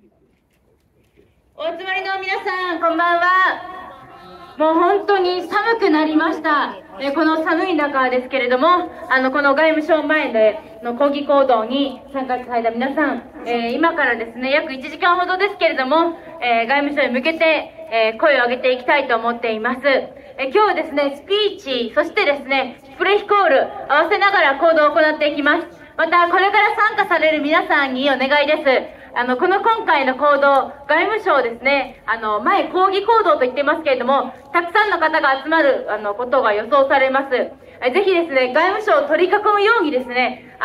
お集まりの皆さん、こんばんは。もう本当に寒くなりました。この寒い中ですけれども、この外務省前での抗議行動に参加された皆さん、今からですね、約1時間ほどですけれども、外務省に向けて、声を上げていきたいと思っています。今日はですね、スピーチ、そしてですね、スプレヒコール、合わせながら行動を行っていきます。また、これから参加される皆さんにお願いです。今回の行動、外務省ですね、前抗議行動と言ってますけれども、たくさんの方が集まる、ことが予想されます。ぜひですね、外務省を取り囲むようにですね、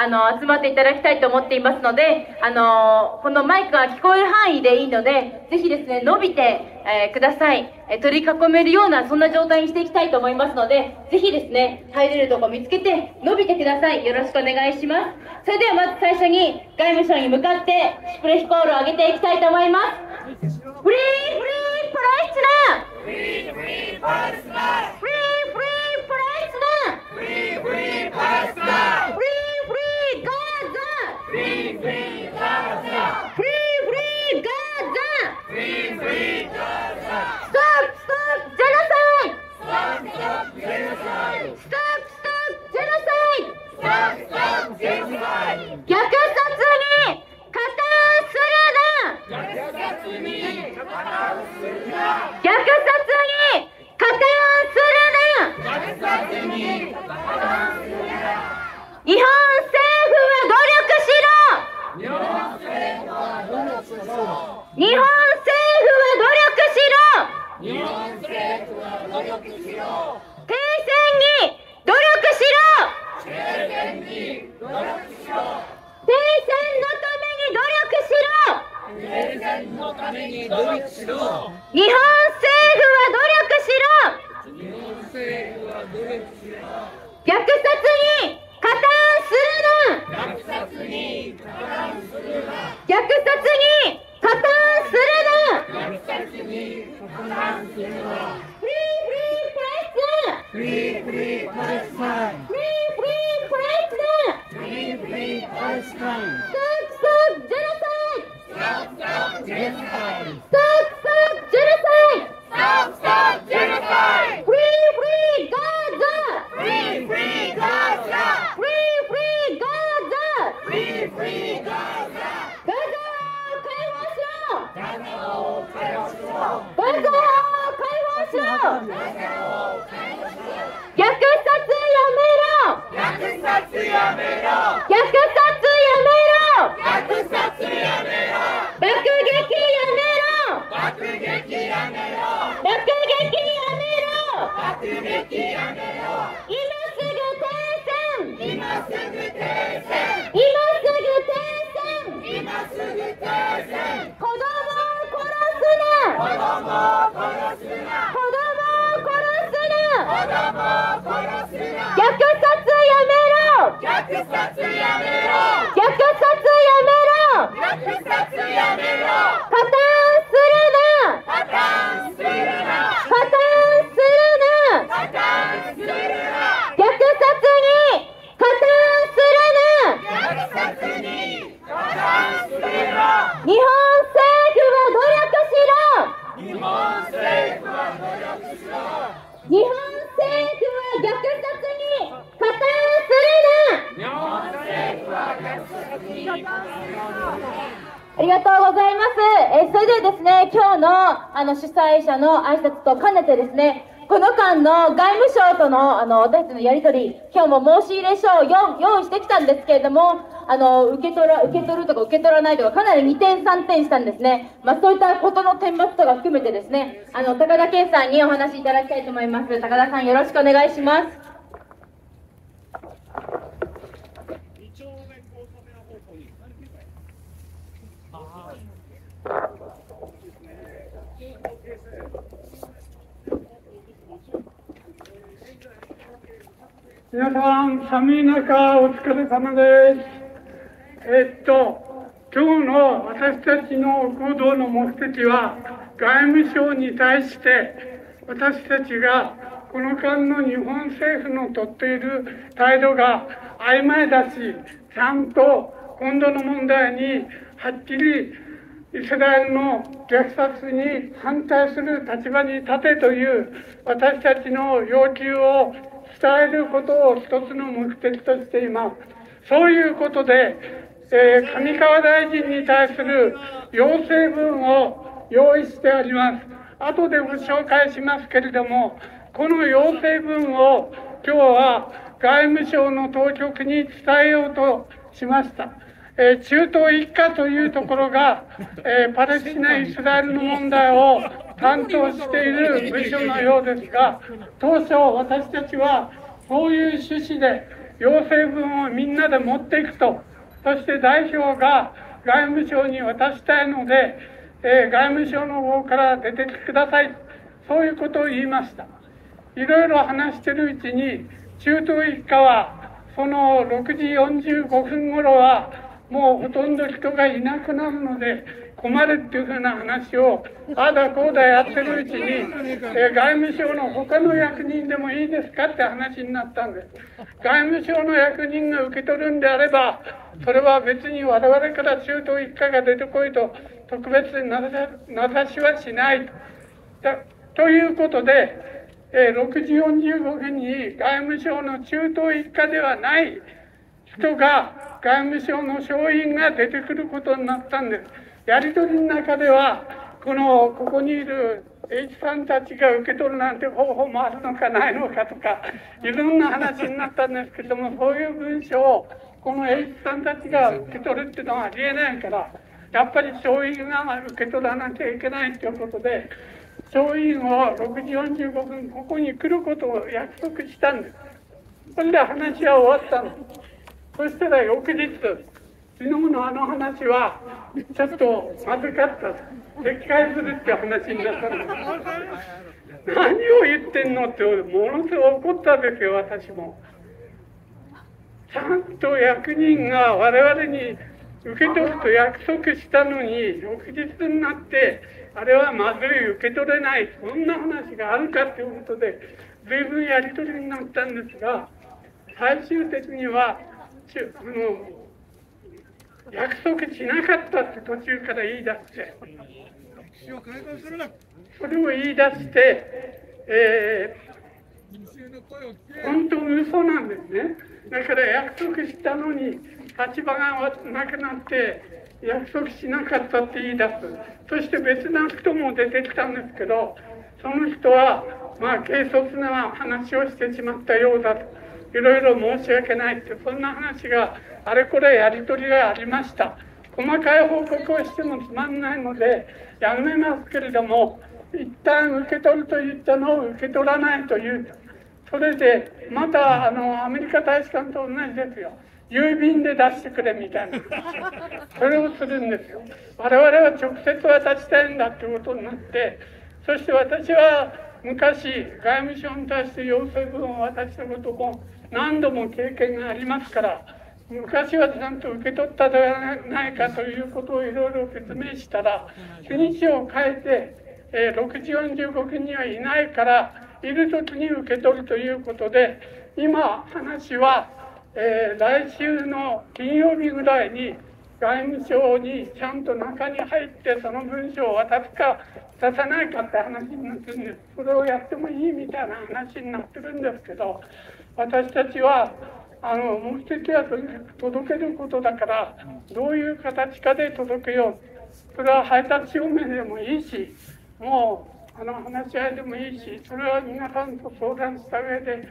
集まっていただきたいと思っていますので、このマイクが聞こえる範囲でいいので、ぜひですね、伸びて、ください。取り囲めるような、そんな状態にしていきたいと思いますので、ぜひですね、入れるとこ見つけて、伸びてください。よろしくお願いします。それではまず最初に、外務省に向かって、スプレヒコールを上げていきたいと思います。フリーフリーパレスチナ！フリーフリーパレスチナ！フリーフリーパレスチナ！フリーフリーパレスチナ！フリーフリーガーザ！フリーフリーガーザ！フリーフリーガーザ！フリーフリーガーザ！ストップストップジェノサイド！ストップストップジェノサイド！ストップストップジェノサイド！ストップストップジェノサイド！虐殺に加担するな！虐殺に加担するな！虐殺に加担するな！虐殺に加担するな！日本政府は努力しろ！日本政府は努力しろ！日本政府は努力しろ！日本政府は努力しろ！停戦に努力しろ！停戦に努力しろ！停戦のために努力しろ！停戦のために努力しろ！日本政府は努力しろ！日本政府は努力しろ！虐殺に加担するな！虐殺に加担するな！虐殺に加担するな！虐殺に加担するな！フリーフリープレス！フリーフリーパレスタイン！フリーフリープレス！フリーフリーパレスタイン！ストップストップジェノサイド！ストップストップジェノサイド！ストップストップジェノサイド！ストップストップジェノサイド！フリーフリーガーザ！フリーフリーガーザ！フリーフリーガーザ！フリーフリーガーザ！ガザを解放しろ！ガザを解放しろ！ガザを解放しろ！ガザを解放しろ！虐殺やめろ！虐殺やめろ！虐殺やめろ！虐殺やめろ！爆撃やめろ！爆撃やめろ！爆撃やめろ！爆撃やめろ！今すぐ停戦！今すぐ停戦！今すぐ停戦！今すぐ停戦！子供を殺すな！子供を殺すな！子供を殺すな！子供を殺すな！虐殺やめろ！虐殺やめろ！虐殺やめろ！虐殺やめろ！加担するな！加担するな！加担するな！加担するな！虐殺に加担するな！虐殺に加担するな！日本政府は努力しろ！日本政府は努力しろ！日本政府は虐殺に加担するな！日本政府は虐殺に加担するな！ありがとうございます。それではですね、今日の主催者の挨拶と兼ねてですね、この間の外務省との私たちのやり取り、今日も申し入れ書を用意してきたんですけれども、受け取るとか受け取らないとか、かなり二転三転したんですね。そういったことの顛末とか含めてですね、高田健さんにお話しいただきたいと思います。高田さん、よろしくお願いします。皆さん、寒い中、お疲れ様です。今日の私たちの行動の目的は、外務省に対して、私たちがこの間の日本政府の取っている態度が曖昧だし、ちゃんと今度の問題にはっきりイスラエルの虐殺に反対する立場に立てという私たちの要求を伝えることを一つの目的としています。そういうことで、上川大臣に対する要請文を用意しております。後でご紹介しますけれども、この要請文を今日は外務省の当局に伝えようとしました。中東一家というところが、パレスチナ・イスラエルの問題を担当している部署のようですが、当初私たちはそういう趣旨で要請文をみんなで持っていくと、そして代表が外務省に渡したいので、外務省の方から出てきてください、そういうことを言いました。いろいろ話しているうちに、中東一家はその6時45分頃はもうほとんど人がいなくなるので困るっていうふうな話をあだこうだやってるうちに、外務省の他の役人でもいいですかって話になったんです。外務省の役人が受け取るんであれば、それは別に我々から中東一家が出てこいと特別に名指しはしないということで、6時45分に外務省の中東一家ではない人が、外務省の省員が出てくることになったんです。やり取りの中では、ここにいる H さんたちが受け取るなんて方法もあるのかないのかとか、いろんな話になったんですけども、そういう文書をこの H さんたちが受け取るっていうのはありえないから、やっぱり省員が受け取らなきゃいけないということで、省員を6時45分ここに来ることを約束したんです。それで話は終わったの。そしたら翌日、昨日のあの話はちょっとまずかった。撤回するって話になったの。何を言ってんのってものすごく怒ったんですよ、私も。ちゃんと役人が我々に受け取ると約束したのに、翌日になってあれはまずい、受け取れない、そんな話があるかということで随分やり取りになったんですが、最終的には約束しなかったって途中から言い出して、それを言い出して、本当に嘘なんですね。だから約束したのに立場がなくなって約束しなかったって言い出す。そして別な人も出てきたんですけど、その人は軽率な話をしてしまったようだと、いろいろ申し訳ないって、そんな話があれこれやり取りがありました。細かい報告をしてもつまんないのでやめますけれども、一旦受け取ると言ったのを受け取らないという、それでまたアメリカ大使館と同じですよ。郵便で出してくれみたいな、それをするんですよ。我々は直接渡したいんだということになって、そして私は昔外務省に対して要請文を渡したことも何度も経験がありますから、昔はちゃんと受け取ったではないかということをいろいろ説明したら、日にちを変えて、6時45分にはいないからいる時に受け取るということで、今話は、来週の金曜日ぐらいに外務省にちゃんと中に入ってその文書を渡すか渡さないかって話になってるんです。それをやってもいいみたいな話になってるんですけど、私たちは目的はとにかく届けることだから、どういう形かで届けよう。それは配達証明でもいいし、もう話し合いでもいいし、それは皆さんと相談した上で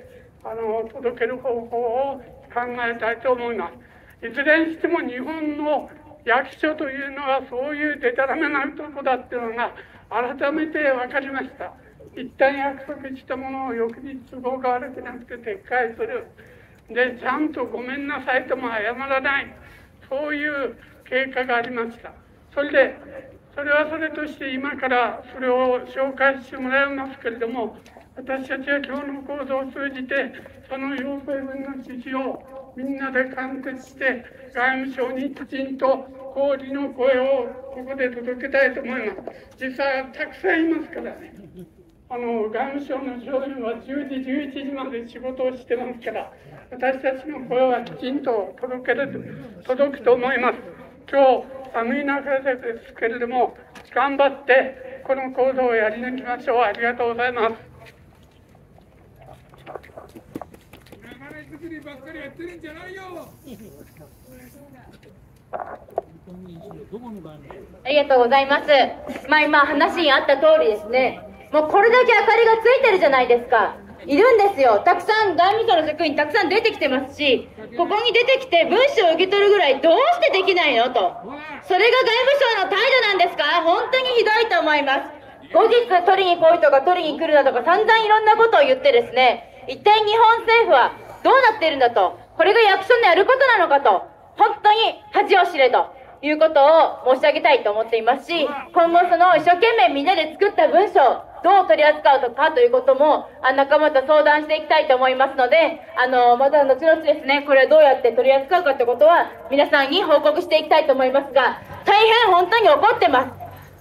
届ける方法を考えたいと思います。いずれにしても日本の役所というのはそういうデタラメなとこだっていうのが改めて分かりました。一旦約束したものを翌日都合が悪くなくて撤回する。で、ちゃんとごめんなさいとも謝らない。そういう経過がありました。それはそれとして今からそれを紹介してもらいますけれども、私たちは今日の講座を通じてその要請文の趣旨をみんなで貫徹して外務省にきちんと抗議の声をここで届けたいと思います。実際はたくさんいますからね。外務省の省員は10時11時まで仕事をしてますから、私たちの声はきちんと届くと思います。今日寒い中ですけれども、頑張ってこの行動をやり抜きましょう。ありがとうございます。流れ作りばっかりやってるんじゃないよ。ありがとうございます。今話にあった通りですね、もうこれだけ明かりがついてるじゃないですか。いるんですよ。たくさん外務省の職員たくさん出てきてますし、ここに出てきて文書を受け取るぐらいどうしてできないのと。それが外務省の態度なんですか。本当にひどいと思います。後日取りに来いとか取りに来るだとか散々いろんなことを言ってですね、一体日本政府はどうなっているんだと、これが役所のやることなのかと、本当に恥を知れということを申し上げたいと思っていますし、今後その一生懸命みんなで作った文書をどう取り扱うとかということも仲間と相談していきたいと思いますので、また後々ですね、これをどうやって取り扱うかということは皆さんに報告していきたいと思いますが、大変本当に怒ってます。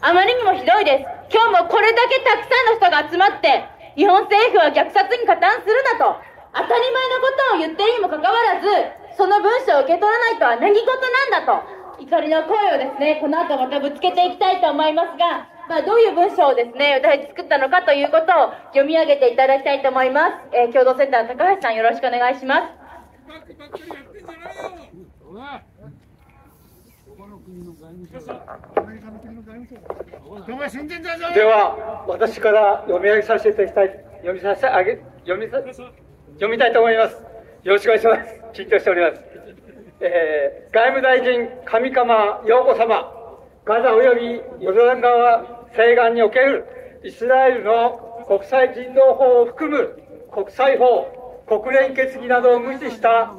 あまりにもひどいです。今日もこれだけたくさんの人が集まって日本政府は虐殺に加担するなと当たり前のことを言っているにもかかわらず、その文書を受け取らないとは何事なんだと怒りの声をですね、この後またぶつけていきたいと思いますが、どういう文章をですね、私たち作ったのかということを読み上げていただきたいと思います。共同センターの高橋さん、よろしくお願いします。では、私から読み上げさせていただきたい、読みたいと思います。よろしくお願いします。緊張しております。外務大臣上川陽子様、ガザ及びヨルダン川西岸におけるイスラエルの国際人道法を含む国際法、国連決議などを無視した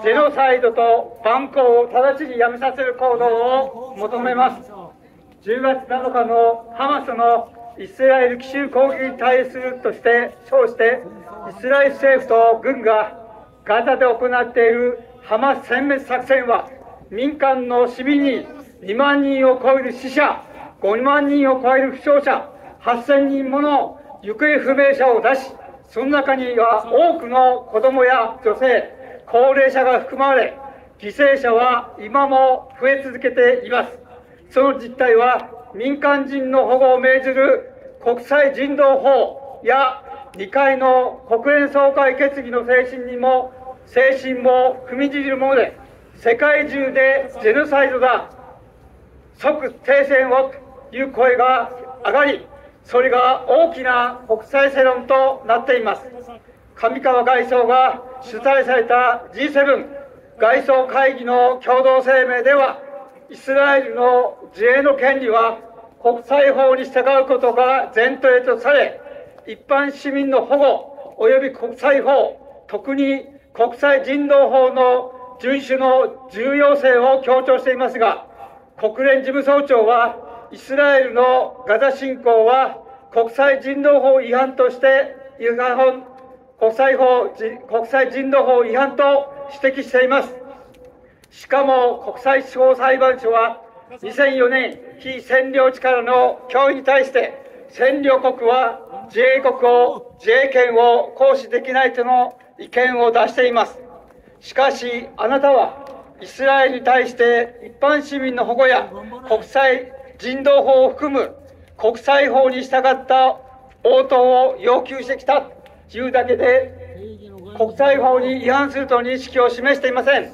ジェノサイドと蛮行を直ちにやめさせる行動を求めます。10月7日のハマスのイスラエル奇襲攻撃に対するとして称して、イスラエル政府と軍がガザで行っているハマス殲滅作戦は、民間の市民に2万人を超える死者、5万人を超える負傷者、8000人もの行方不明者を出し、その中には多くの子供や女性、高齢者が含まれ、犠牲者は今も増え続けています。その実態は、民間人の保護を命じる国際人道法や2回の国連総会決議の精神も踏みにじるもので、世界中でジェノサイドだ、即停戦をという声が上がり、それが大きな国際世論となっています。上川外相が主催された G7 外相会議の共同声明では、イスラエルの自衛の権利は国際法に従うことが前提とされ、一般市民の保護及び国際法、特に国際人道法の遵守の重要性を強調していますが、国連事務総長は、イスラエルのガザ侵攻は国際人道法違反として国際人道法違反と指摘しています。しかも国際司法裁判所は2004年非占領地からの脅威に対して占領国は自衛権を行使できないとの意見を出しています。しかしあなたはイスラエルに対して一般市民の保護や国際人道法を含む国際法に従った応答を要求してきたというだけで国際法に違反すると認識を示していません。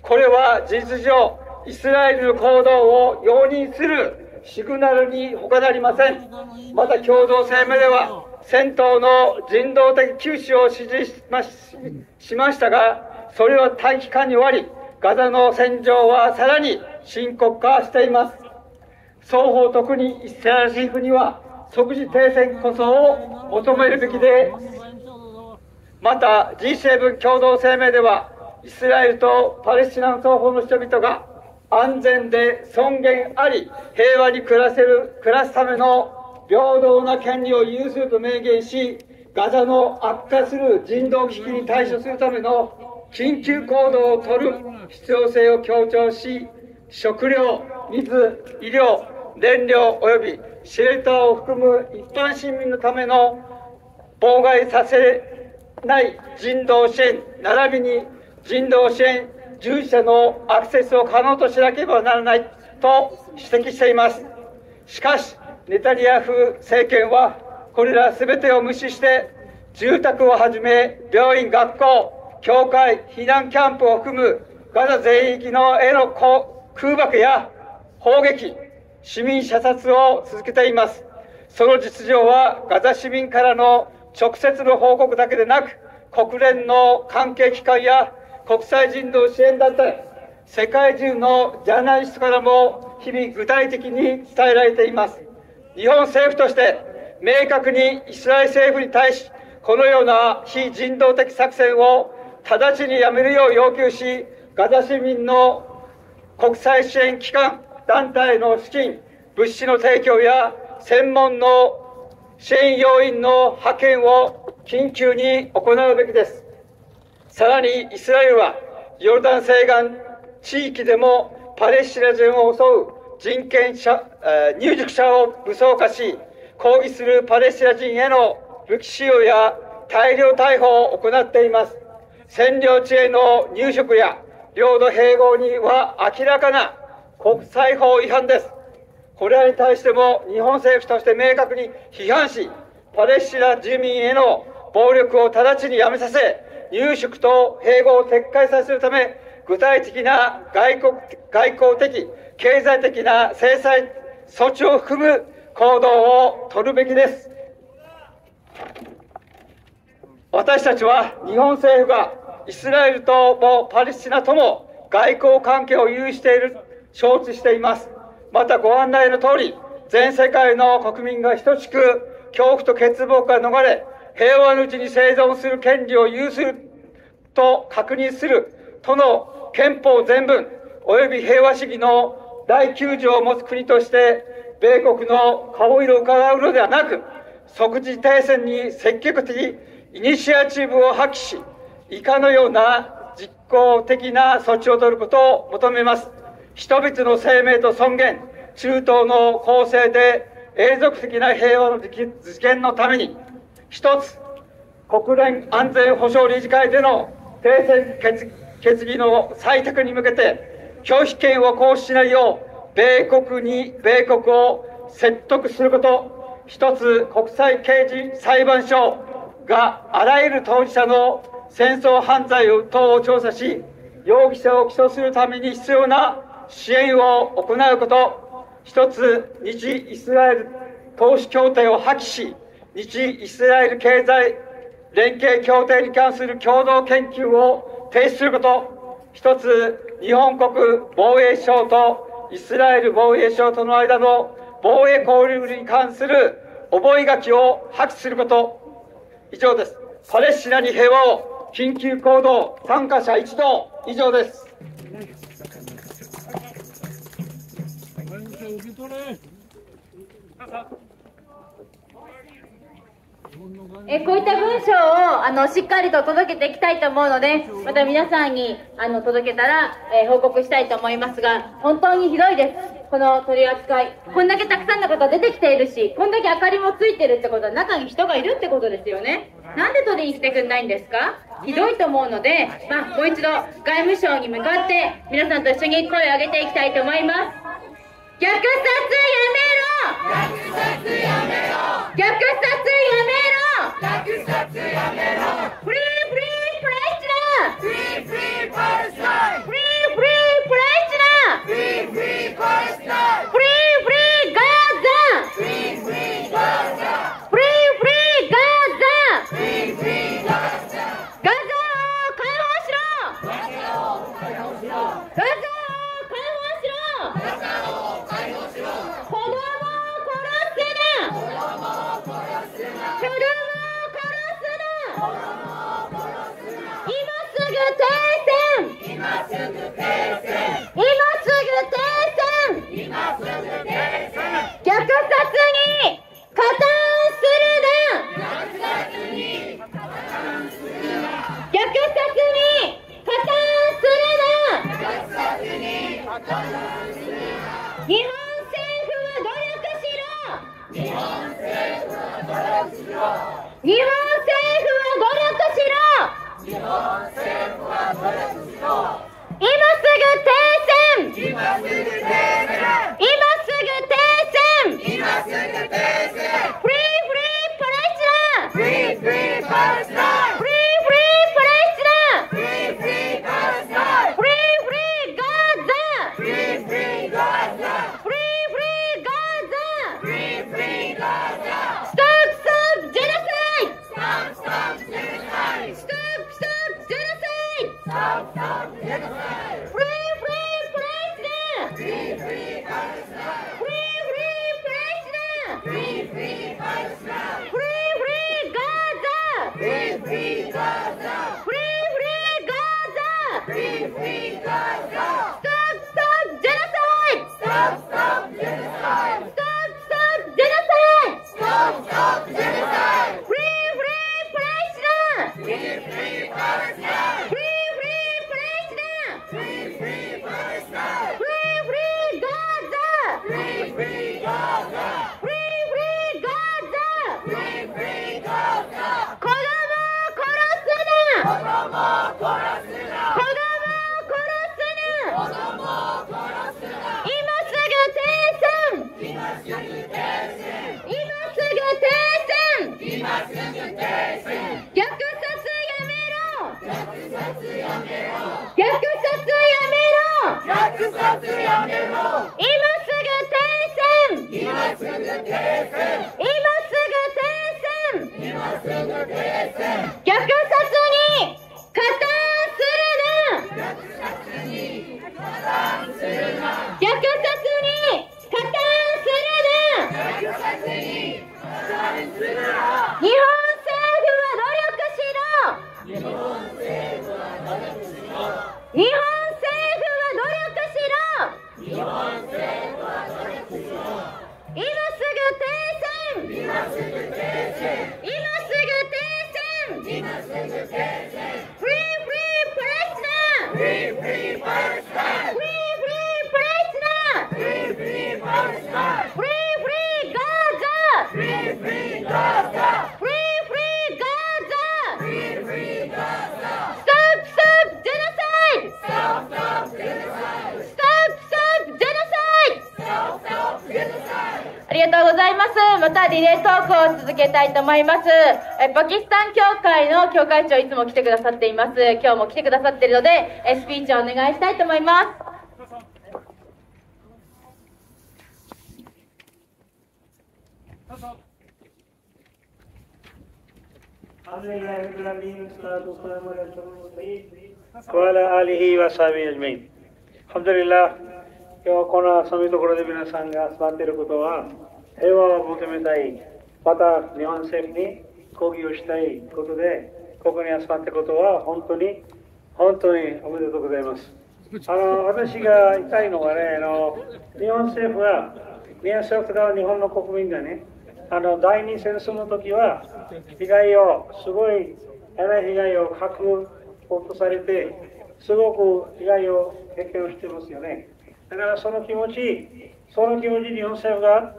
これは事実上イスラエルの行動を容認するシグナルに他なりません。また共同声明では戦闘の人道的休止を指示しましたが、それは短期間に終わり、ガザの戦場はさらに深刻化しています。双方、特にイスラエル政府には即時停戦こそを求めるべきで、また G7 共同声明ではイスラエルとパレスチナの双方の人々が安全で尊厳あり平和に暮らすための平等な権利を有すると明言し、ガザの悪化する人道危機に対処するための緊急行動を取る必要性を強調し、食料、水、医療、燃料及びシェルターを含む一般市民のための妨害させない人道支援、並びに人道支援従事者のアクセスを可能としなければならないと指摘しています。しかし、ネタニヤフ政権はこれらすべてを無視して、住宅をはじめ病院、学校、教会、避難キャンプを含むガザ全域のへの空爆や砲撃、市民射殺を続けています。その実情はガザ市民からの直接の報告だけでなく、国連の関係機関や国際人道支援団体、世界中のジャーナリストからも日々具体的に伝えられています。日本政府として明確にイスラエル政府に対し、このような非人道的作戦を直ちにやめるよう要求し、ガザ市民の国際支援機関、団体の資金、物資の提供や専門の支援要員の派遣を緊急に行うべきです。さらにイスラエルはヨルダン西岸地域でもパレスチナ人を襲う人権入植者を武装化し、抗議するパレスチナ人への武器使用や大量逮捕を行っています。占領地への入植や領土併合には明らかな国際法違反です。これらに対しても日本政府として明確に批判し、パレスチナ住民への暴力を直ちにやめさせ、入植と併合を撤回させるため、具体的な外交的、経済的な制裁措置を含む行動を取るべきです。私たちは日本政府がイスラエルともパレスチナとも外交関係を有している、承知しています。またご案内の通り、全世界の国民が等しく恐怖と欠乏から逃れ、平和のうちに生存する権利を有すると確認するとの憲法全文及び平和主義の第9条を持つ国として、米国の顔色を伺うのではなく、即時停戦に積極的イニシアチブを発揮し、以下のような実効的な措置を取ることを求めます。人々の生命と尊厳、中東の公正で永続的な平和の実現のために、一つ、国連安全保障理事会での停戦決議の採択に向けて、拒否権を行使しないよう、米国を説得すること、一つ、国際刑事裁判所があらゆる当事者の戦争犯罪等を調査し、容疑者を起訴するために必要な支援を行うこと、一つ、日イスラエル投資協定を破棄し、日イスラエル経済連携協定に関する共同研究を停止すること、一つ、日本国防衛省とイスラエル防衛省との間の防衛交流に関する覚書を破棄すること、以上です。パレスチナに平和を、緊急行動参加者一同、以上です。こういった文章をしっかりと届けていきたいと思うので、また皆さんに届けたら、報告したいと思いますが、本当にひどいです。この取り扱い、こんだけたくさんの方出てきているし、こんだけ明かりもついてるってことは中に人がいるってことですよね。なんで取りに来てくんないんですか？ひどいと思うので、もう一度外務省に向かって皆さんと一緒に声を上げていきたいと思います。虐殺やめろ！虐殺やめろ！虐殺やめろ！虐殺やめろ！フリーフリーパレスチナ！フリーフリーパレスチナ！フリーフリーパレスチナ！フリーフリーパレスチナ！フリーフリーガザ！フリーフリーガザ！フリーフリーガザ！フリーフリーガザ！ガザを解放しろ！ガザを解放しろ！ガザを解放しろ！ガザを解放しろ！ありがとうございます。またリレートークを続けたいと思います。パキスタン協会の協会長いつも来てくださっています。今日も来てくださっているのでスピーチをお願いしたいと思います。今日この寒いところで皆さんが集まっていることは平和を求めたい、また日本政府に抗議をしたいことでここに集まっていることは本当におめでとうございます。私が言いたいのはね、日本政府は日本の国民がね、第二戦争の時は被害をすごい被害を覚悟されてすごく被害を経験をしていますよね。だからその気持ち日本政府が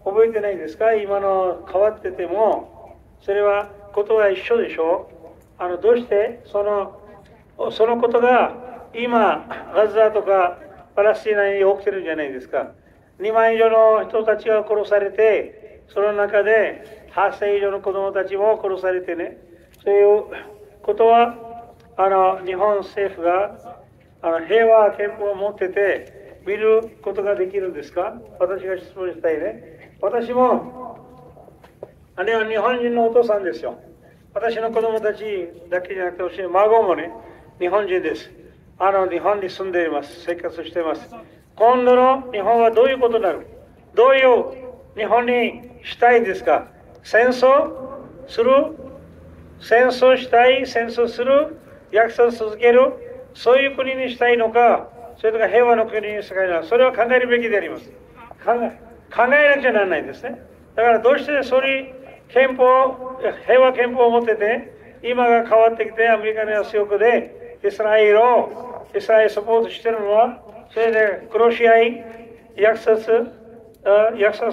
覚えてないですか？今の変わっててもそれはことは一緒でしょう。どうしてそのことが今ガザとかパレスチナに起きてるんじゃないですか。2万以上の人たちが殺されて、その中で8000以上の子供たちも殺されてね、そういうことは日本政府が平和憲法を持ってて見ることができるんですか？私が質問したいね。私も姉は日本人のお父さんですよ。私の子供たちだけじゃなくて私の孫もね日本人です。日本に住んでいます。生活しています。今度の日本はどういうことになる？どういう日本にしたいですか？戦争する？戦争したい？戦争する？約束続ける？そういう国にしたいのか、それとか平和の国にしたいのか、それは考えるべきであります。考えなきゃならないんですね。だからどうしてそれ平和憲法を持ってて、今が変わってきてアメリカの強くでイスラエルサポートしてるのは、それで殺し合い、虐殺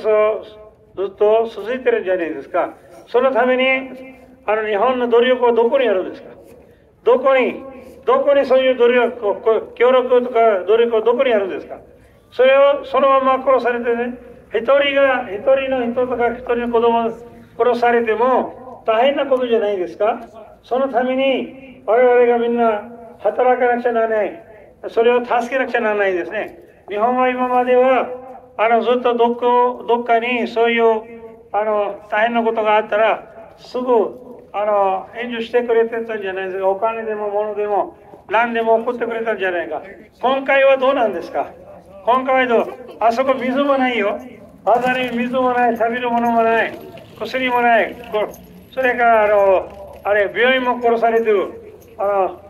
をずっと続いてるんじゃないですか。そのために日本の努力はどこにあるんですか？どこにそういう努力、協力とか努力はどこにあるんですか？それをそのまま殺されてね、一人の人とか一人の子供を殺されても大変なことじゃないですか？そのために我々がみんな働かなくちゃならない。それを助けなくちゃならないですね。日本は今まではずっとどっかにそういう大変なことがあったらすぐ援助してくれてたんじゃないですか。お金でも物でも何でも送ってくれたんじゃないか。今回はどうなんですか？今回はあそこ水もないよ。あざに水もない、食べるものもない、薬もない。それから病院も殺されてる。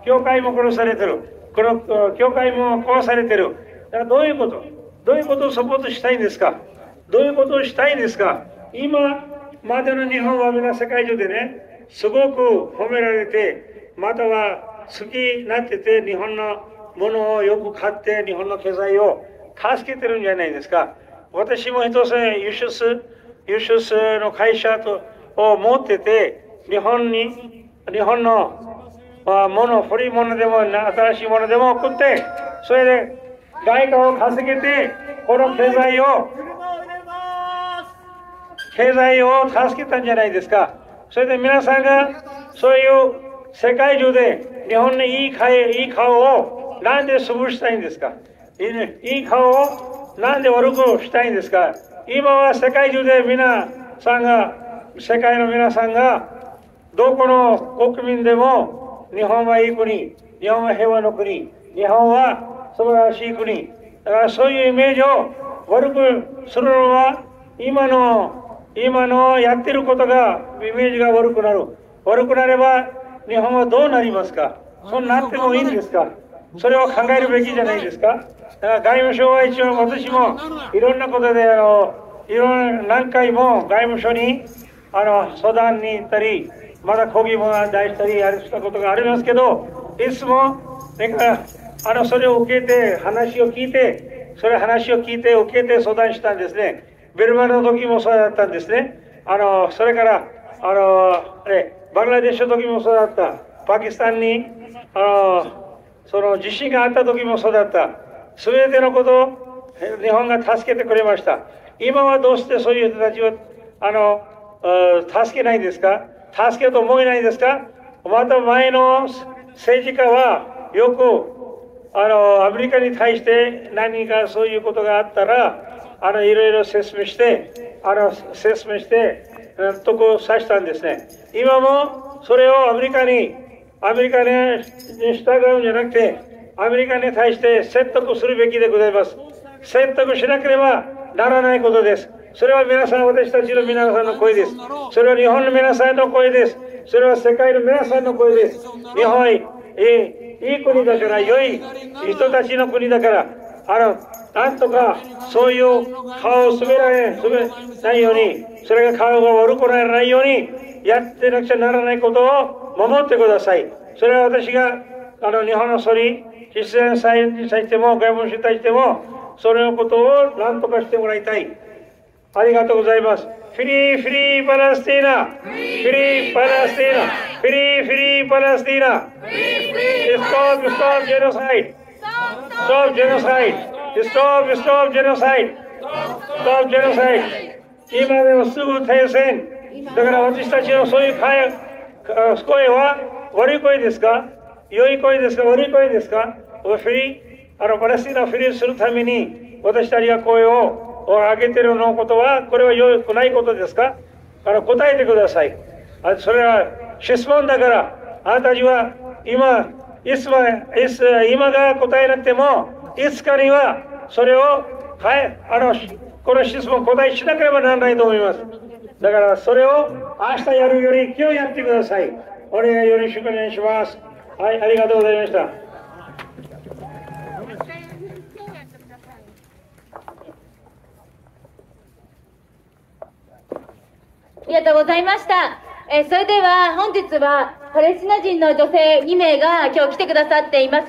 教会も殺されてる。教会も壊されてる。だからどういうことをサポートしたいんですか？どういうことをしたいんですか？今までの日本は皆世界中でね、すごく褒められて、または好きになってて、日本のものをよく買って、日本の経済を助けてるんじゃないですか。私も一つ輸出の会社を持ってて、日本のもの、古いものでも新しいものでも送って、それで外貨を稼げて、この経済を助けたんじゃないですか。それで皆さんがそういう世界中で日本のいい顔をなんで潰したいんですか。いい顔をなんで悪くしたいんですか。今は世界中で世界の皆さんがどこの国民でも日本はいい国、日本は平和の国、日本は素晴らしい国。だからそういうイメージを悪くするのは今のやってることがイメージが悪くなる。悪くなれば日本はどうなりますか。そうなってもいいんですか。それを考えるべきじゃないですか。だから外務省は一応私もいろんなことで何回も外務省に相談に行ったり、まだ抗議も出したりしたことがありますけど、いつもそれを受けて話を聞いて受けて相談したんですね。ベルマの時もそうだったんですね。それからバングラデシュの時もそうだった。パキスタンにその地震があった時もそうだった。すべてのことを日本が助けてくれました。今はどうしてそういう人たちを助けないんですか。助けようと思えないんですか。また前の政治家はよくアメリカに対して何かそういうことがあったらいろいろ説明して納得させたんですね。今もそれをアメリカに従うんじゃなくて、アメリカに対して説得するべきでございます。説得しなければならないことです。それは私たちの皆さんの声です。それは日本の皆さんの声です。それは世界の皆さんの声です。日本はいい国だから、良い人たちの国だから、なんとかそういう顔を滑らないように、それが顔が悪くならないようにやってなくちゃならないことを守ってください。それは私が日本の総理、実際祭に対しても外務省に対してもそれのことを何とかしてもらいたい。ありがとうございます。フリーパレスティーナ、フリーパレスティーナ、フリーパレスティーナ。Stop genocide. Stop genocide. Stop genocide. Stop genocide. 今でもすぐ停戦。だから私たちのそういう声は悪い声ですか？良い声ですか？悪い声ですか？パレスティーナをフリーするために私たちが声を上げてるのことはこれは良くないことですか？答えてください。それは質問だから、あなたたちは今が答えなくてもいつかにはそれをこの質問答えしなければならないと思います。だからそれを明日やるより今日やってください。お願いよろしくお願いします。はい、ありがとうございました。ありがとうございました。それでは本日はパレスチナ人の女性2名が今日来てくださっています。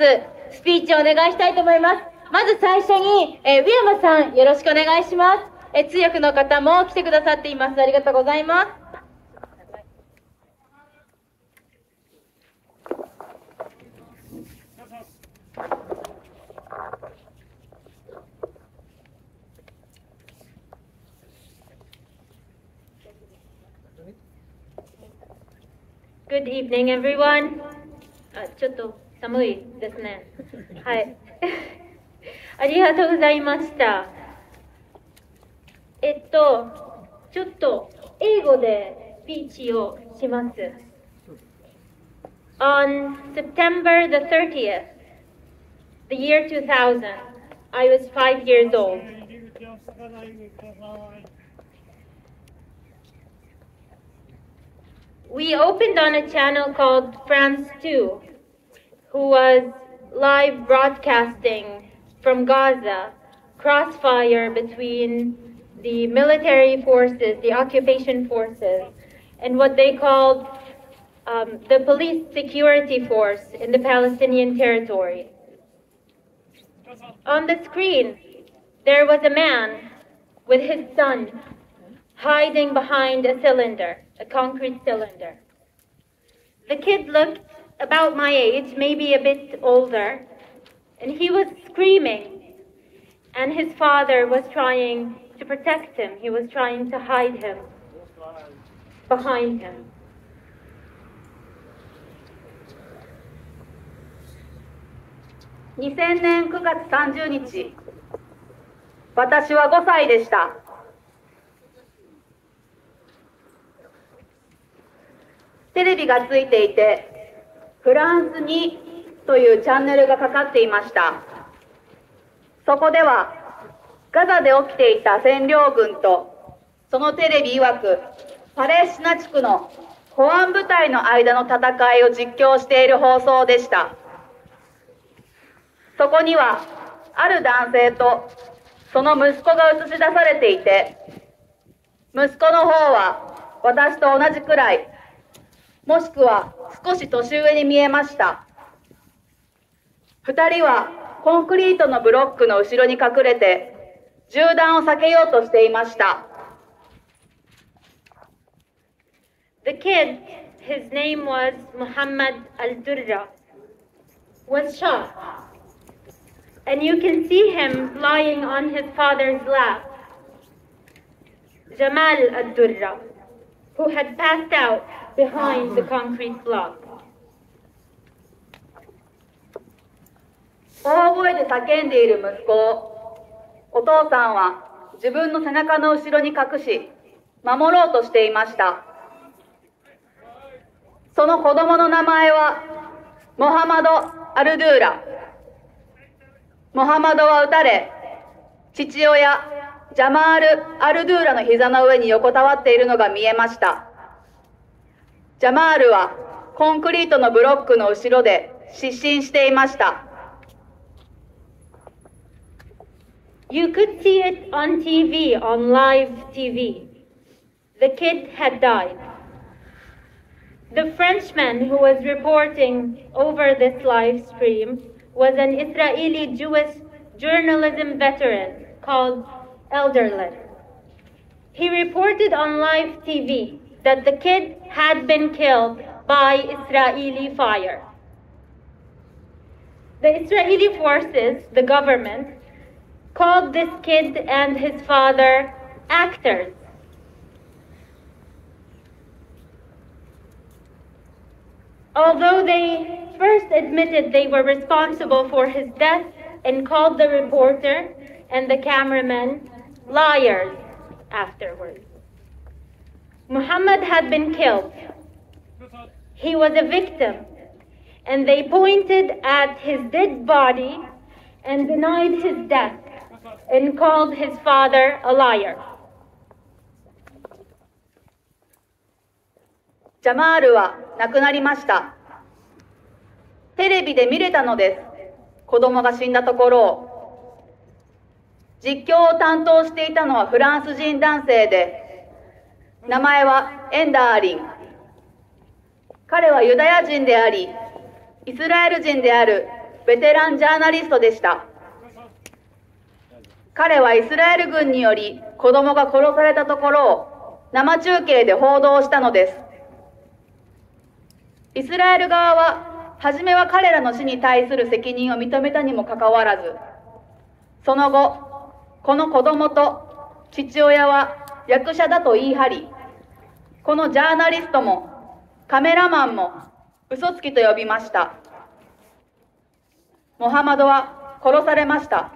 スピーチをお願いしたいと思います。まず最初に、ウィアマさんよろしくお願いします。通訳の方も来てくださっています。ありがとうございます。Good evening, everyone. ちょっと寒いですね。はい。ありがとうございました。ちょっと英語でスピーチをします。On September the 30th, the year 2000, I was 5 years old. We opened on a channel called France 2, who was live broadcasting from Gaza, crossfire between the military forces, the occupation forces, and what they called the police security force in the Palestinian territory. On the screen, there was a man with his son hiding behind a cylinder, a concrete cylinder. The kid looked about my age, maybe a bit older, and he was screaming, and his father was trying to protect him. He was trying to hide him behind him. 2000年9月30日、私は5歳でした。テレビがついていて、フランス2というチャンネルがかかっていました。そこでは、ガザで起きていた占領軍と、そのテレビ曰く、パレスチナ地区の保安部隊の間の戦いを実況している放送でした。そこには、ある男性とその息子が映し出されていて、息子の方は私と同じくらい、もしくは少し年上に見えました。二人はコンクリートのブロックの後ろに隠れて、銃弾を避けようとしていました。The kid, his name was Muhammad al-Durra, was shot. And you can see him lying on his father's lap, Jamal al-Durra, who had passed out behind the concrete block. 大声で叫んでいる息子を、お父さんは自分の背中の後ろに隠し、守ろうとしていました。その子供の名前は、モハマド・アルドゥーラ。モハマドは撃たれ、父親、ジャマール・アルドゥーラの膝の上に横たわっているのが見えました。ジャマールはコンクリートのブロックの後ろで失神していました。You could see it on TV, on live TV. The kid had died. The Frenchman who was reporting over this live stream was an Israeli Jewish journalism veteran called Elderlin. He reported on live TV that the kid had been killed by Israeli fire. The Israeli forces, the government, called this kid and his father actors. Although they first admitted they were responsible for his death and called the reporter and the cameraman liars afterwards. Muhammad had been killed. He was a victim, and they pointed at his dead body and denied his death and called his father a liar. ジャマールは亡くなりました。テレビで見れたのです。子供が死んだところを。実況を担当していたのはフランス人男性で、名前はエンダーリン。彼はユダヤ人であり、イスラエル人であるベテランジャーナリストでした。彼はイスラエル軍により子供が殺されたところを生中継で報道したのです。イスラエル側は、初めは彼らの死に対する責任を認めたにもかかわらず、その後、この子供と父親は役者だと言い張り、このジャーナリストもカメラマンも嘘つきと呼びました。モハマドは殺されました。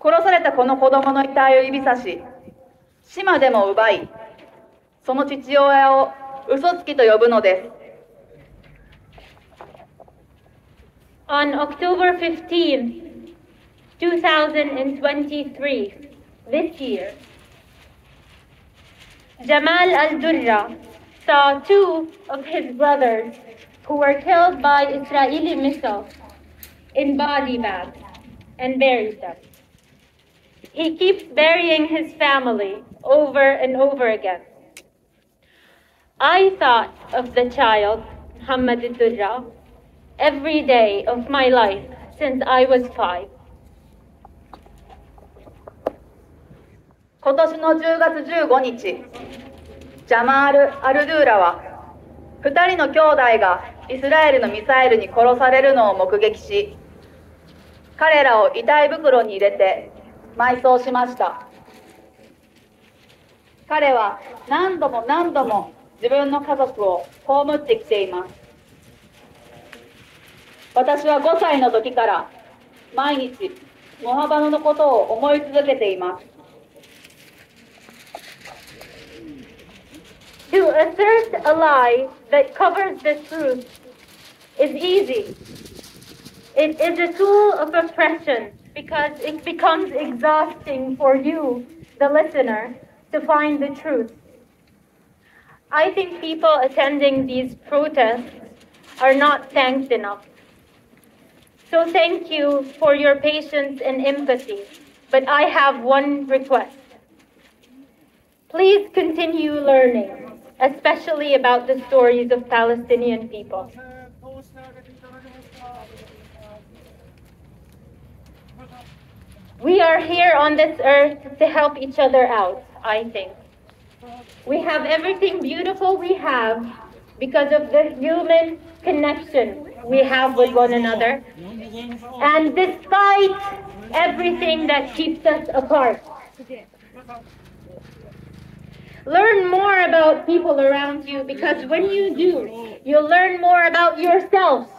殺されたこの子供の遺体を指さし、死までも奪い、その父親を嘘つきと呼ぶのです。On October 15, 2023, this year, Jamal al-Durra saw two of his brothers who were killed by Israeli missiles in body bags and buried them. He keeps burying his family over and over again. I thought of the child, Muhammad Durra, every day of my life since I was 5. 今年の10月15日、ジャマール・アルドゥーラは2人の兄弟がイスラエルのミサイルに殺されるのを目撃し、彼らを遺体袋に入れて埋葬しました。彼は何度も何度も自分の家族を葬ってきています。私は5歳の時から毎日モハバノのことを思い続けています。To assert a lie that covers the truth is easy. It is a tool of oppression because it becomes exhausting for you, the listener, to find the truth. I think people attending these protests are not thanked enough. So thank you for your patience and empathy, but I have one request. Please continue learning, especially about the stories of Palestinian people. We are here on this earth to help each other out, I think. We have everything beautiful we have because of the human connection we have with one another, and despite everything that keeps us apart. Learn more about people around you, because when you do, you'll learn more about yourself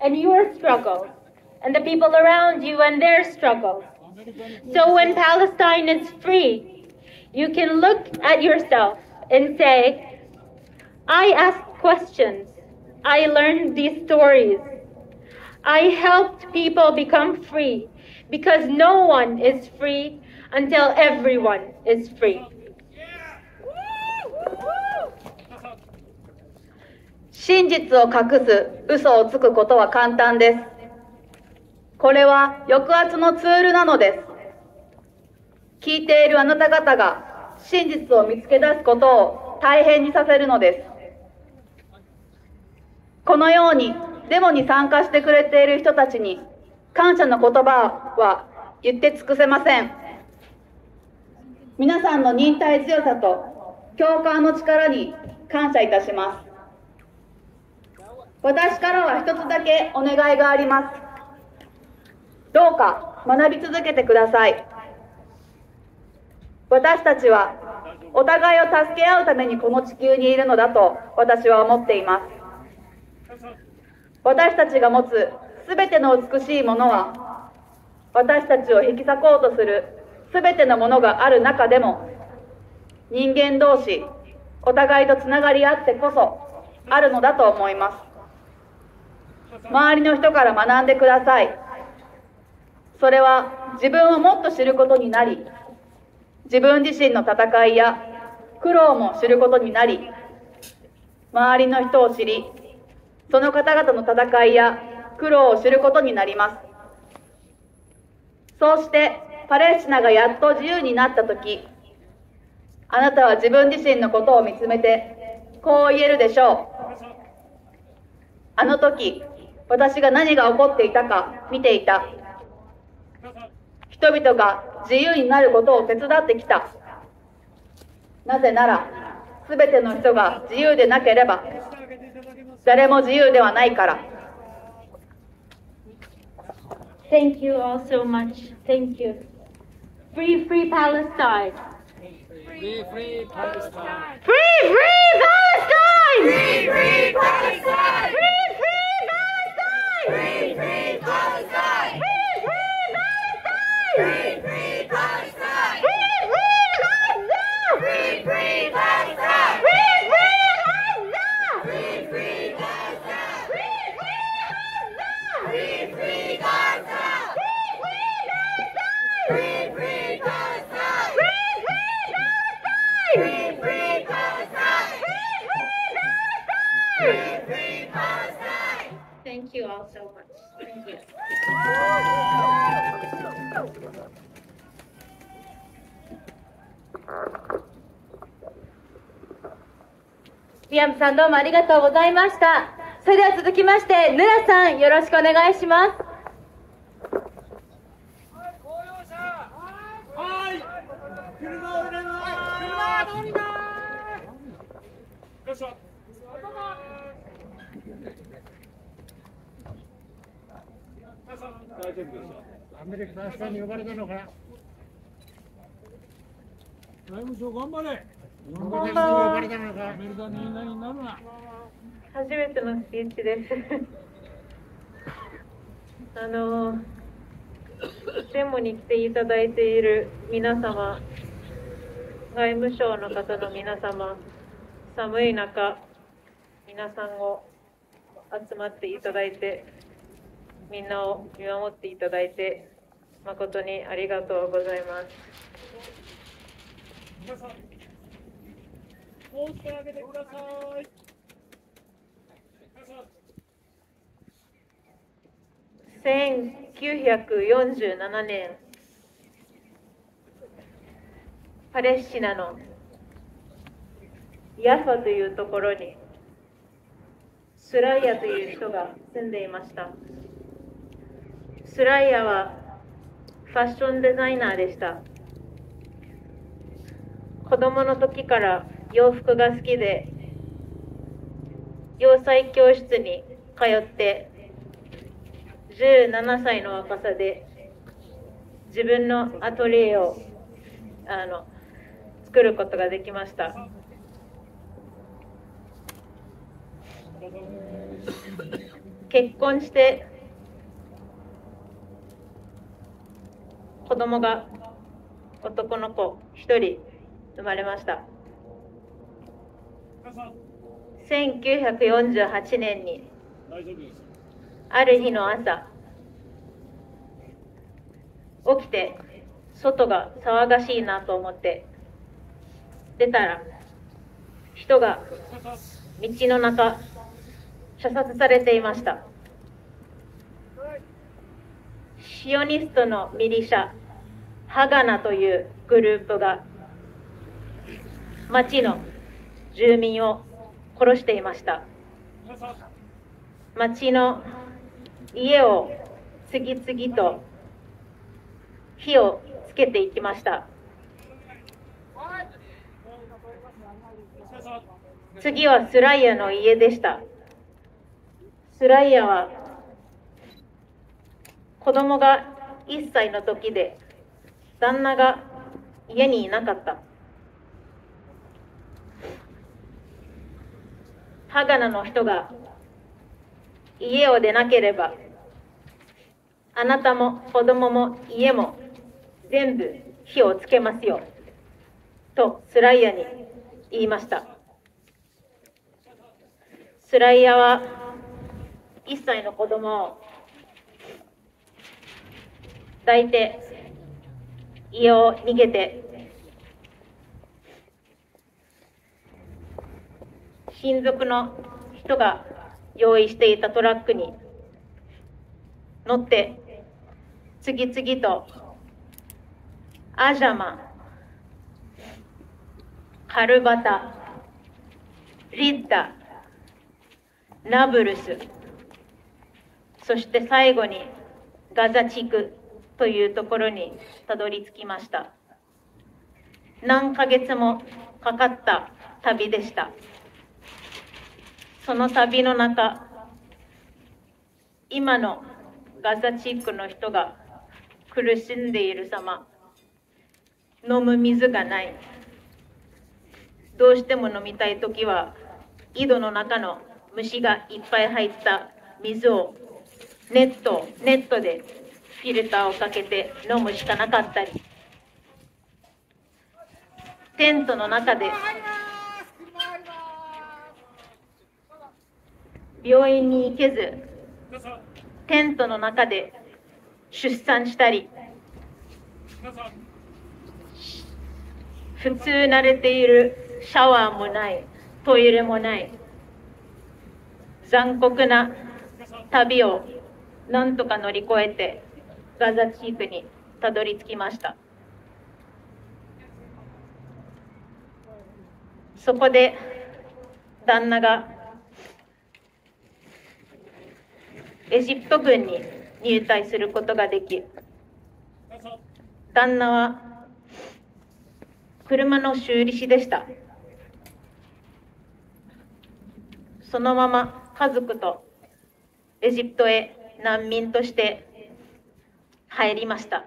and your struggles, and the people around you and their struggles. So when Palestine is free, you can look at yourself and say, I asked questions, I learned these stories, I helped people become free, because no one is free until everyone is free. 真実を隠す、嘘をつくことは簡単です。これは抑圧のツールなのです。聞いているあなた方が真実を見つけ出すことを大変にさせるのです。このようにデモに参加してくれている人たちに感謝の言葉は言って尽くせません。皆さんの忍耐強さと共感の力に感謝いたします。私からは一つだけお願いがあります。どうか学び続けてください。私たちはお互いを助け合うためにこの地球にいるのだと私は思っています。私たちが持つすべての美しいものは、私たちを引き裂こうとするすべてのものがある中でも、人間同士お互いとつながり合ってこそあるのだと思います。周りの人から学んでください。それは自分をもっと知ることになり、自分自身の戦いや苦労も知ることになり、周りの人を知り、その方々の戦いや苦労を知ることになります。そうしてパレスチナがやっと自由になったとき、あなたは自分自身のことを見つめてこう言えるでしょう。あの時私が何が起こっていたか見ていた。人々が自由になることを手伝ってきた。なぜなら、すべての人が自由でなければ、誰も自由ではないから。Thank you all so much. Thank you. Free, free Palestine. Free, free Palestine. Free, free Palestine. Free, free Palestine. Free, free Palestine. Free, free Palestine. Free, free Palestine. Free, free Palestine. Free, free Gaza. Free, free Palestine. Free, free Gaza. Free, free Palestine. Free, free Palestine. Free, free Palestine. Thank you all so much. Thank you. 宮本さんどうもありがとうございました。それでは続きまして、ヌラさんよろしくお願いします。車を入れます。車を乗ります。よいしょ。大丈夫ですよ。アメリカ大使館に呼ばれたのか。外務省頑張れ。こんばんは。アメリカに何になるな。初めてのスピーチです。デモに来ていただいている皆様、外務省の方の皆様、寒い中、皆さんを集まっていただいて、みんなを見守っていただいて、誠にありがとうございます。皆さん、大きく上げてください。1947年、パレスチナのヤファというところにスライヤという人が住んでいました。スライヤはファッションデザイナーでした。子供の時から洋服が好きで、洋裁教室に通って17歳の若さで自分のアトリエを作ることができました。結婚して子供が男の子1人生まれました。1948年にある日の朝、起きて外が騒がしいなと思って出たら、人が道の中射殺されていました。シオニストのミリシャハガナというグループが町の住民を殺していました。町の家を次々と火をつけていきました。次はスライヤの家でした。スライヤは子供が1歳の時で旦那が家にいなかった。ハガナの人が家を出なければあなたも子供も家も全部火をつけますよとスライヤに言いました。スライヤは1歳の子供を抱いて家を逃げて、親族の人が用意していたトラックに乗って次々とアジャマ、カルバタ、リッダ、ナブルス、そして最後にガザ地区というところにたどり着きました。何ヶ月もかかった旅でした。その旅の中、今のガザ地区の人が苦しんでいる様、飲む水がない、どうしても飲みたいときは井戸の中の虫がいっぱい入った水をネットでフィルターをかけて飲むしかなかったり、テントの中で病院に行けずテントの中で出産したり、普通慣れているシャワーもないトイレもない残酷な旅をなんとか乗り越えてガザ地区にたどり着きました。そこで旦那がエジプト軍に入隊することができ、旦那は車の修理師でした。そのまま家族とエジプトへ難民として入りました。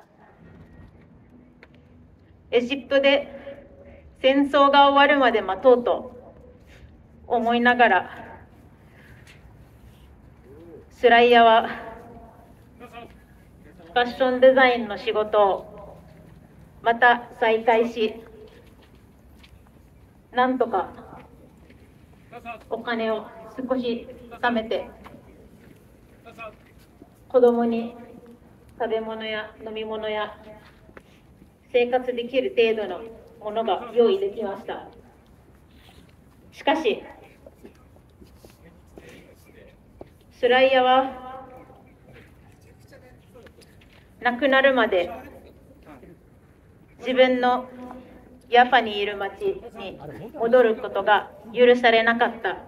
エジプトで戦争が終わるまで待とうと思いながら、スライヤはファッションデザインの仕事をまた再開し、なんとかお金を少し貯めて、子供に食べ物や飲み物や生活できる程度のものが用意できました。しかし、スライヤは亡くなるまで自分のヤファにいる町に戻ることが許されなかった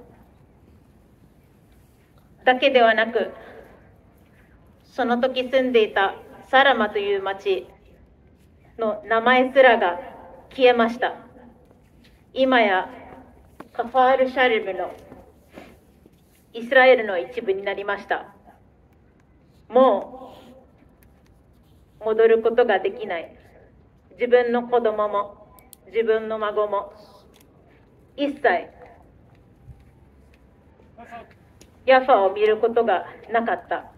だけではなく、その時住んでいたサラマという町の名前すらが消えました。今やカファール・シャリブのイスラエルの一部になりました。もう戻ることができない。自分の子供も自分の孫も一切ヤファを見ることがなかった。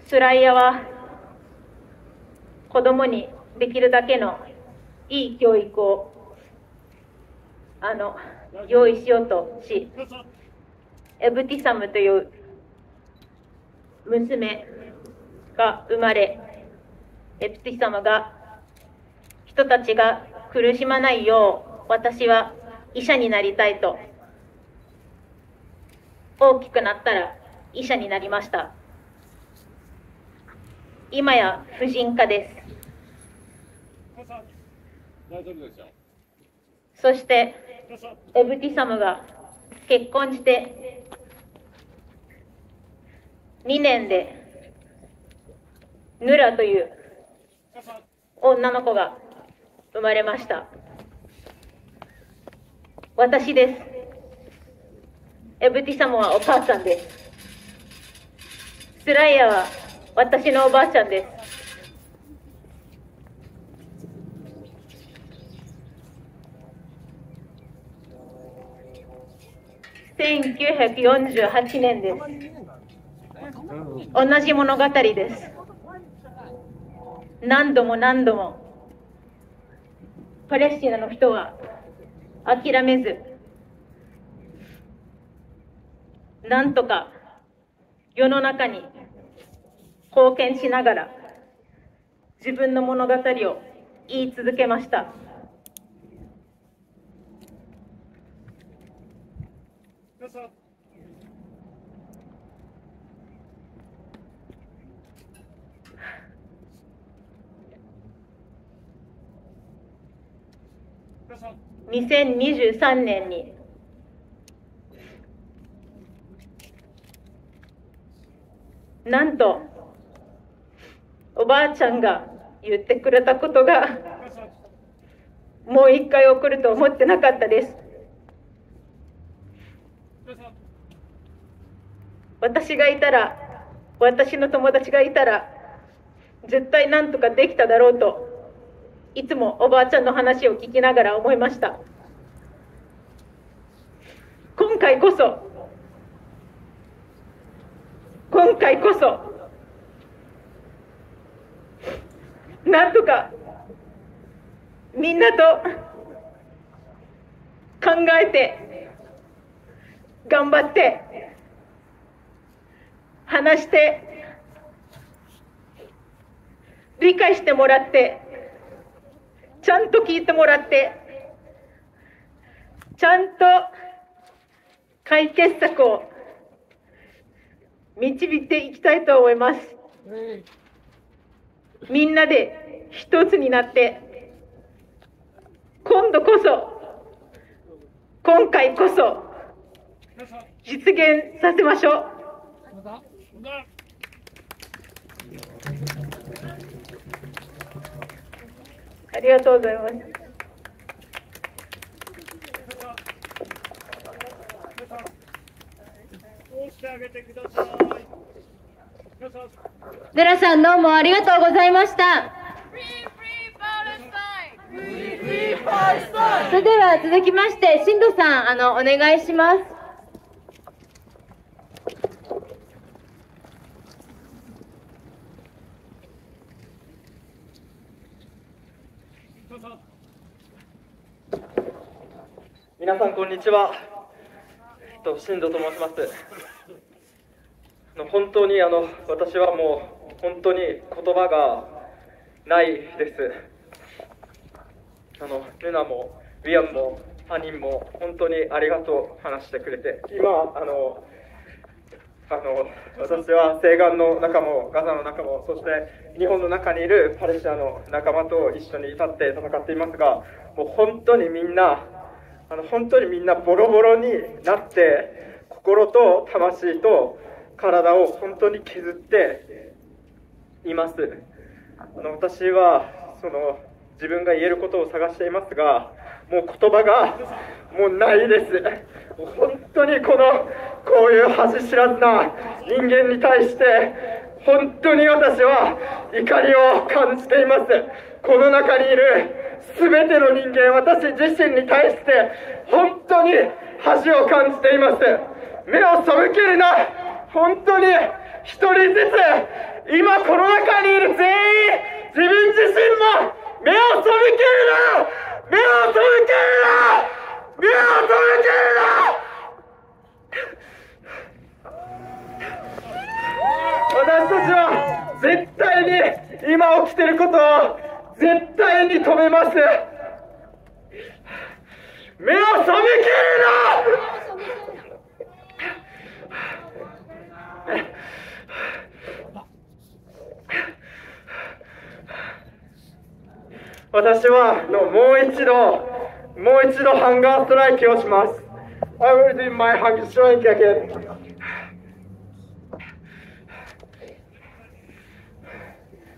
スライヤは子供にできるだけのいい教育を用意しようとし、エブティサムという娘が生まれ、エブティサムが人たちが苦しまないよう私は医者になりたいと、大きくなったら医者になりました。今や婦人科です。そしてエブティサムが結婚して2年でヌラという女の子が生まれました。私です。エブティサムはお母さんです。スライヤは私のおばあちゃんです。1948年です。同じ物語です。何度も何度もパレスチナの人は諦めず、なんとか世の中に貢献しながら自分の物語を言い続けました。2023年になんとおばあちゃんが言ってくれたことが、もう一回起こると思ってなかったです。私がいたら、私の友達がいたら絶対なんとかできただろうと、いつもおばあちゃんの話を聞きながら思いました。今回こそなんとかみんなと考えて頑張って話して理解してもらって、ちゃんと聞いてもらって、ちゃんと解決策を導いていきたいと思います。みんなで一つになって今度こそ、今回こそ実現させましょう。ありがとうございます。皆さんどうもありがとうございました。それでは続きまして新藤さんお願いします。皆さんこんにちは。新藤と申します。本当に私はもう本当に言葉がないです。ルナもウィアンもハニンも本当にありがとう話してくれて、今私は西岸の中もガザの中も、そして日本の中にいるパレスチナの仲間と一緒に立って戦っていますが、もう本当にみんなボロボロになって心と魂と体を本当に削っています。私は自分が言えることを探していますが、もう言葉がもうないです。本当にこういう恥知らずな人間に対して本当に私は怒りを感じています。この中にいる全ての人間、私自身に対して本当に恥を感じています。目を背けるな。本当に一人ずつ、今この中にいる全員、自分自身も目を背けるな。目を背けるな。目を背けるな。私たちは絶対に今起きていることを絶対に止めます。目を背けるな。私はもう一度ハンガーストライキをします。I will do my hunger strike again.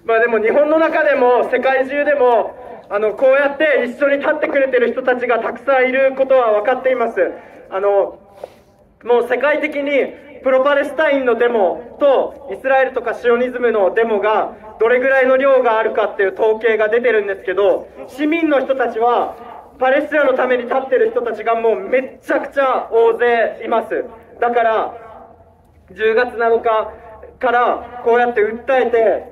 でも日本の中でも世界中でもこうやって一緒に立ってくれてる人たちがたくさんいることは分かっています。もう世界的にプロパレスタインのデモとイスラエルとかシオニズムのデモがどれぐらいの量があるかっていう統計が出てるんですけど、市民の人たちはパレスチナのために立ってる人たちがもうめっちゃくちゃ大勢います。だから10月7日からこうやって訴えて、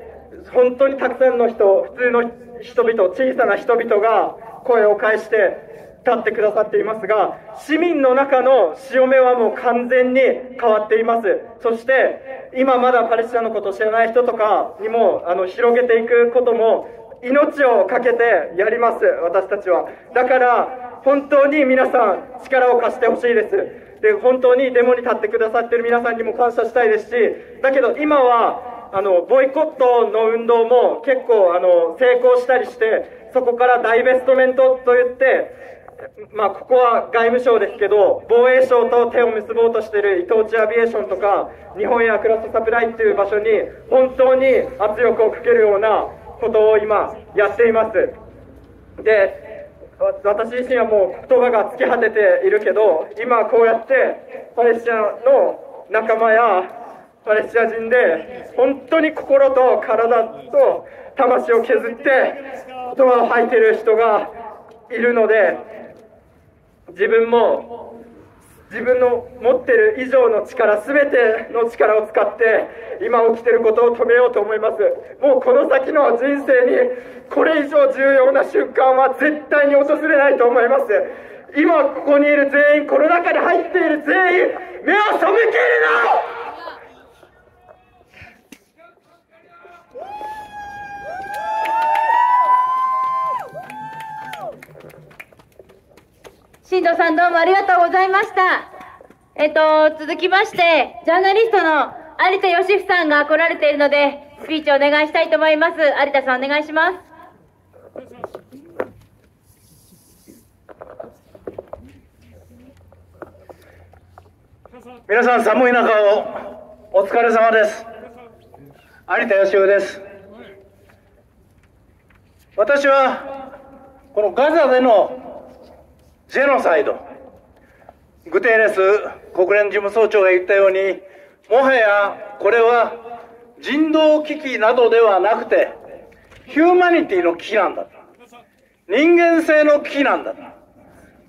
本当にたくさんの人、普通の人々、小さな人々が声を返して立ってくださっていますが、市民の中の潮目はもう完全に変わっています。そして今まだパレスチナのことを知らない人とかにも広げていくことも命をかけてやります、私たちは。だから本当に皆さん力を貸してほしいです。で、本当にデモに立ってくださっている皆さんにも感謝したいですし、だけど今はボイコットの運動も結構成功したりして、そこからダイベストメントといって、ここは外務省ですけど、防衛省と手を結ぼうとしている伊藤忠アビエーションとか日本エアクラフトサプライっていう場所に本当に圧力をかけるようなことを今やっています。で、私自身はもう言葉が尽き果てているけど、今こうやってパレスチナの仲間やパレスチナ人で本当に心と体と魂を削って言葉を吐いている人がいるので、自分も自分の持っている以上の力、全ての力を使って今起きていることを止めようと思います。もうこの先の人生にこれ以上重要な瞬間は絶対に訪れないと思います。今ここにいる全員、この中に入っている全員、目を背けるな。新藤さんどうもありがとうございました。続きまして、ジャーナリストの有田芳生さんが来られているので、スピーチをお願いしたいと思います。有田さんお願いします。皆さん寒い中をお疲れ様です。有田芳生です。私はこのガザでのジェノサイド、グテーレス国連事務総長が言ったように、もはやこれは人道危機などではなくてヒューマニティの危機なんだと、人間性の危機なんだと、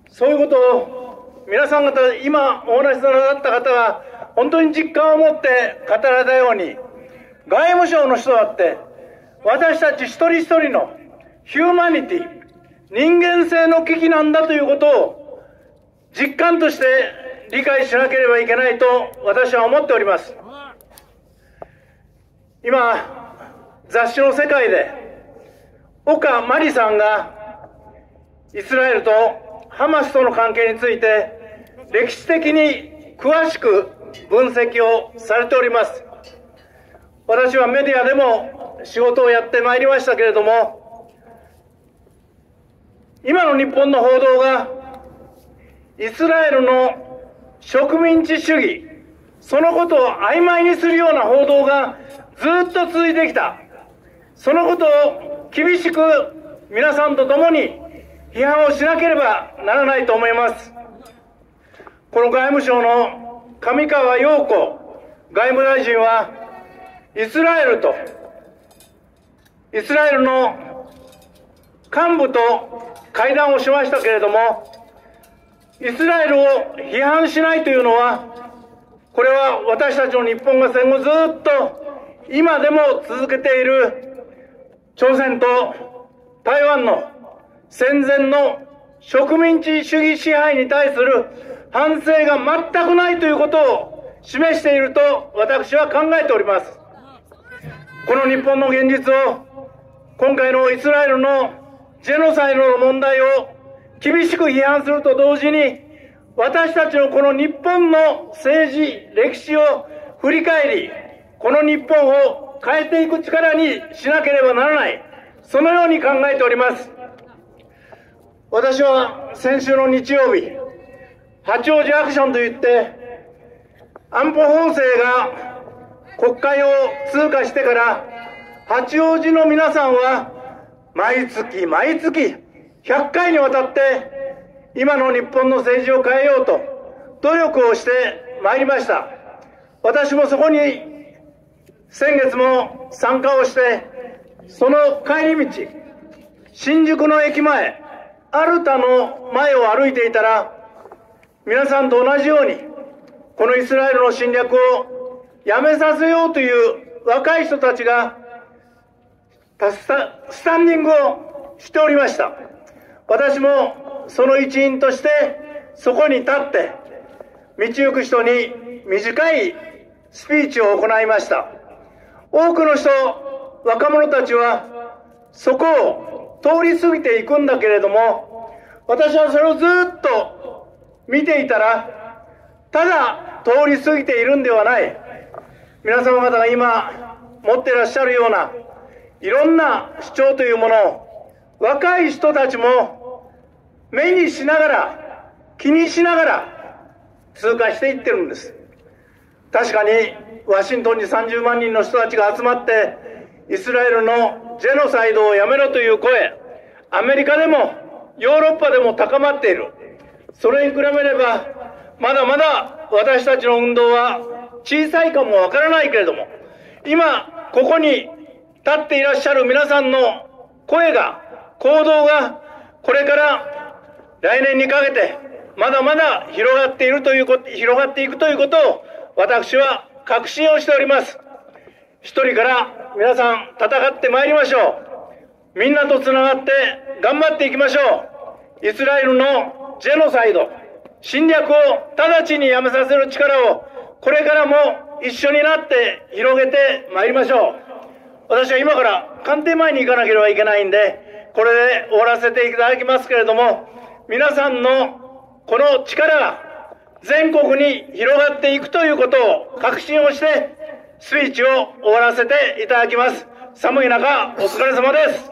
そういうことを皆さん方、今お話しなさった方が本当に実感を持って語られたように、外務省の人だって私たち一人一人のヒューマニティ、人間性の危機なんだということを実感として理解しなければいけないと私は思っております。今、雑誌の世界で岡真理さんがイスラエルとハマスとの関係について歴史的に詳しく分析をされております。私はメディアでも仕事をやってまいりましたけれども、今の日本の報道がイスラエルの植民地主義、そのことを曖昧にするような報道がずっと続いてきた。そのことを厳しく皆さんと共に批判をしなければならないと思います。この外務省の上川陽子外務大臣はイスラエルの幹部と会談をしましたけれども、イスラエルを批判しないというのは、これは私たちの日本が戦後ずっと今でも続けている朝鮮と台湾の戦前の植民地主義支配に対する反省が全くないということを示していると私は考えております。この日本の現実を、今回のイスラエルのジェノサイドの問題を厳しく批判すると同時に、私たちのこの日本の政治、歴史を振り返り、この日本を変えていく力にしなければならない、そのように考えております。私は先週の日曜日、八王子アクションといって、安保法制が国会を通過してから、八王子の皆さんは毎月100回にわたって今の日本の政治を変えようと努力をしてまいりました。私もそこに先月も参加をして、その帰り道、新宿の駅前、アルタの前を歩いていたら、皆さんと同じようにこのイスラエルの侵略をやめさせようという若い人たちがスタンディングをしておりました。私もその一員としてそこに立って道行く人に短いスピーチを行いました。多くの人、若者たちはそこを通り過ぎていくんだけれども、私はそれをずっと見ていたら、ただ通り過ぎているんではない、皆様方が今持っていらっしゃるようないろんな主張というものを若い人たちも目にしながら、気にしながら通過していってるんです。確かにワシントンに30万人の人たちが集まってイスラエルのジェノサイドをやめろという声、アメリカでもヨーロッパでも高まっている。それに比べればまだまだ私たちの運動は小さいかもわからないけれども、今ここに立っていらっしゃる皆さんの声が、行動がこれから来年にかけてまだまだ広がっていくということを私は確信をしております。一人から皆さん戦ってまいりましょう。みんなとつながって頑張っていきましょう。イスラエルのジェノサイド、侵略を直ちにやめさせる力をこれからも一緒になって広げてまいりましょう。私は今から官邸前に行かなければいけないんで、これで終わらせていただきますけれども、皆さんのこの力が全国に広がっていくということを確信をしてスピーチを終わらせていただきます。寒い中お疲れ様です。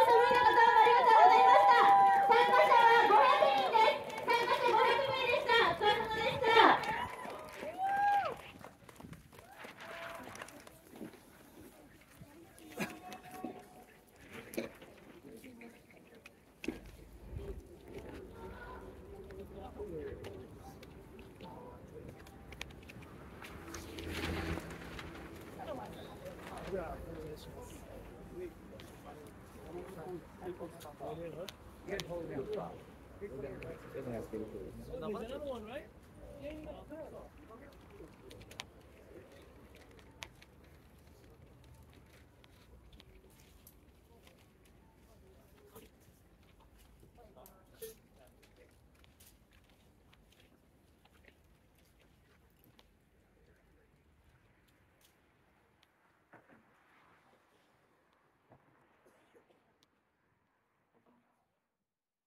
There's another one, right?